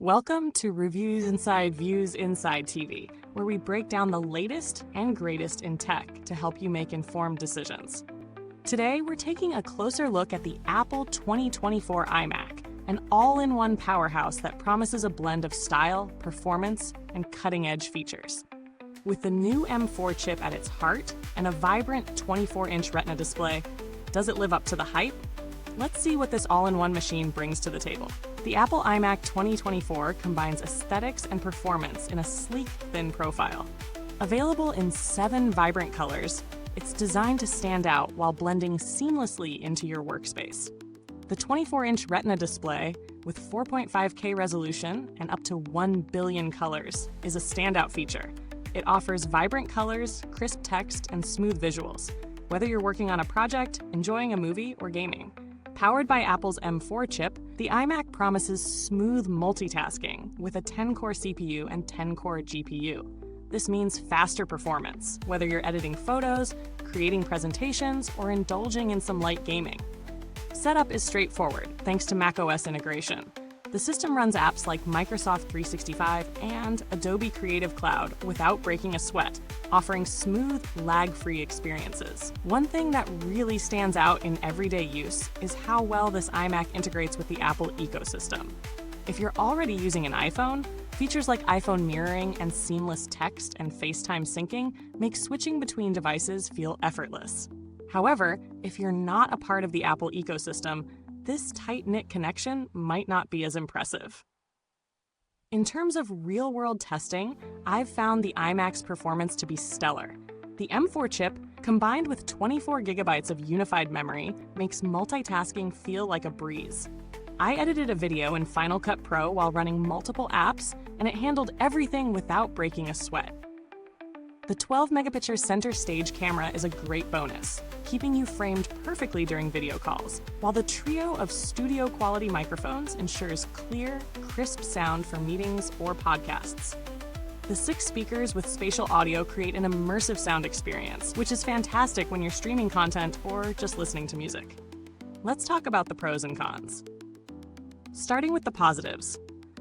Welcome to Reviews Inside Views Inside TV, where we break down the latest and greatest in tech to help you make informed decisions. Today, we're taking a closer look at the Apple 2024 iMac, an all-in-one powerhouse that promises a blend of style, performance, and cutting-edge features. With the new M4 chip at its heart and a vibrant 24-inch Retina display, does it live up to the hype? Let's see what this all-in-one machine brings to the table. The Apple iMac 2024 combines aesthetics and performance in a sleek, thin profile. Available in 7 vibrant colors, it's designed to stand out while blending seamlessly into your workspace. The 24-inch Retina display, with 4.5K resolution and up to 1 billion colors, is a standout feature. It offers vibrant colors, crisp text, and smooth visuals, whether you're working on a project, enjoying a movie, or gaming. Powered by Apple's M4 chip, the iMac promises smooth multitasking with a 10-core CPU and 10-core GPU. This means faster performance, whether you're editing photos, creating presentations, or indulging in some light gaming. Setup is straightforward thanks to macOS integration. The system runs apps like Microsoft 365 and Adobe Creative Cloud without breaking a sweat, offering smooth, lag-free experiences. One thing that really stands out in everyday use is how well this iMac integrates with the Apple ecosystem. If you're already using an iPhone, features like iPhone mirroring and seamless text and FaceTime syncing make switching between devices feel effortless. However, if you're not a part of the Apple ecosystem, this tight-knit connection might not be as impressive. In terms of real-world testing, I've found the iMac's performance to be stellar. The M4 chip, combined with 24 gigabytes of unified memory, makes multitasking feel like a breeze. I edited a video in Final Cut Pro while running multiple apps, and it handled everything without breaking a sweat. The 12-megapixel center stage camera is a great bonus, keeping you framed perfectly during video calls, while the trio of studio-quality microphones ensures clear, crisp sound for meetings or podcasts. The 6 speakers with spatial audio create an immersive sound experience, which is fantastic when you're streaming content or just listening to music. Let's talk about the pros and cons. Starting with the positives,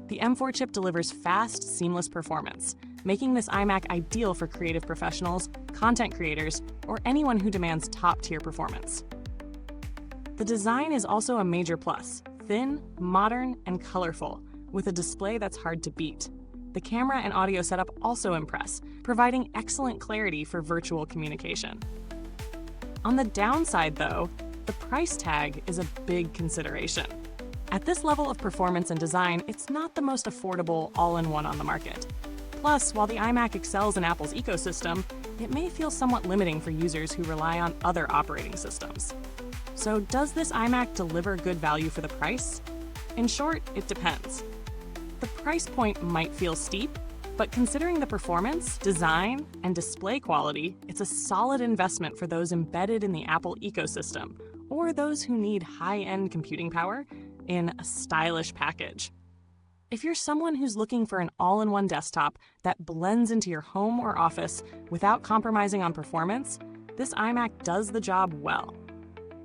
the M4 chip delivers fast, seamless performance, making this iMac ideal for creative professionals, content creators, or anyone who demands top-tier performance. The design is also a major plus: thin, modern, and colorful, with a display that's hard to beat. The camera and audio setup also impress, providing excellent clarity for virtual communication. On the downside, though, the price tag is a big consideration. At this level of performance and design, it's not the most affordable all-in-one on the market. Plus, while the iMac excels in Apple's ecosystem, it may feel somewhat limiting for users who rely on other operating systems. So, does this iMac deliver good value for the price? In short, it depends. The price point might feel steep, but considering the performance, design, and display quality, it's a solid investment for those embedded in the Apple ecosystem, or those who need high-end computing power in a stylish package. If you're someone who's looking for an all-in-one desktop that blends into your home or office without compromising on performance, this iMac does the job well.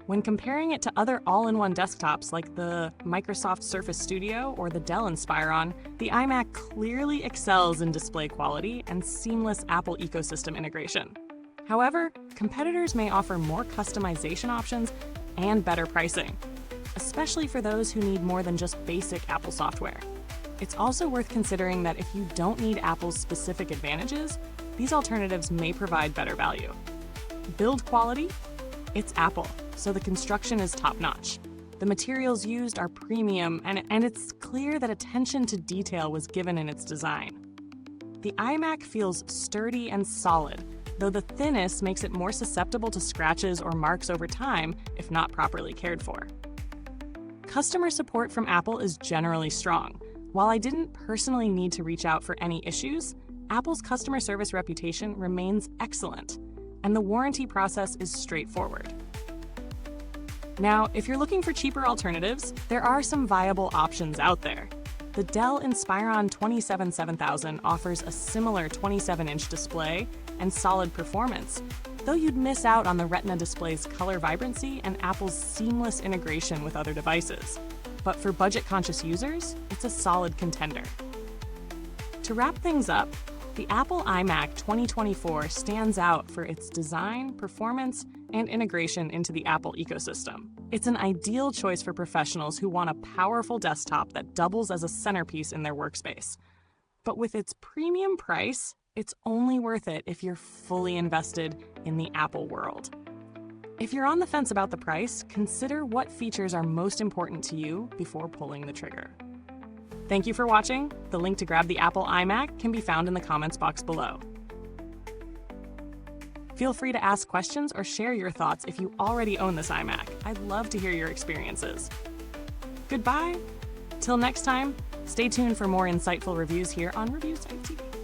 When comparing it to other all-in-one desktops like the Microsoft Surface Studio or the Dell Inspiron, the iMac clearly excels in display quality and seamless Apple ecosystem integration. However, competitors may offer more customization options and better pricing, especially for those who need more than just basic Apple software. It's also worth considering that if you don't need Apple's specific advantages, these alternatives may provide better value. Build quality? It's Apple, so the construction is top-notch. The materials used are premium, and it's clear that attention to detail was given in its design. The iMac feels sturdy and solid, though the thinness makes it more susceptible to scratches or marks over time if not properly cared for. Customer support from Apple is generally strong. While I didn't personally need to reach out for any issues, Apple's customer service reputation remains excellent, and the warranty process is straightforward. Now, if you're looking for cheaper alternatives, there are some viable options out there. The Dell Inspiron 27700 offers a similar 27-inch display and solid performance, though you'd miss out on the Retina display's color vibrancy and Apple's seamless integration with other devices. but for budget-conscious users, it's a solid contender. To wrap things up, the Apple iMac 2024 stands out for its design, performance, and integration into the Apple ecosystem. It's an ideal choice for professionals who want a powerful desktop that doubles as a centerpiece in their workspace. But with its premium price, it's only worth it if you're fully invested in the Apple world. If you're on the fence about the price, consider what features are most important to you before pulling the trigger. Thank you for watching. The link to grab the Apple iMac can be found in the comments box below. Feel free to ask questions or share your thoughts if you already own this iMac. I'd love to hear your experiences. Goodbye. Till next time, stay tuned for more insightful reviews here on Reviews TV.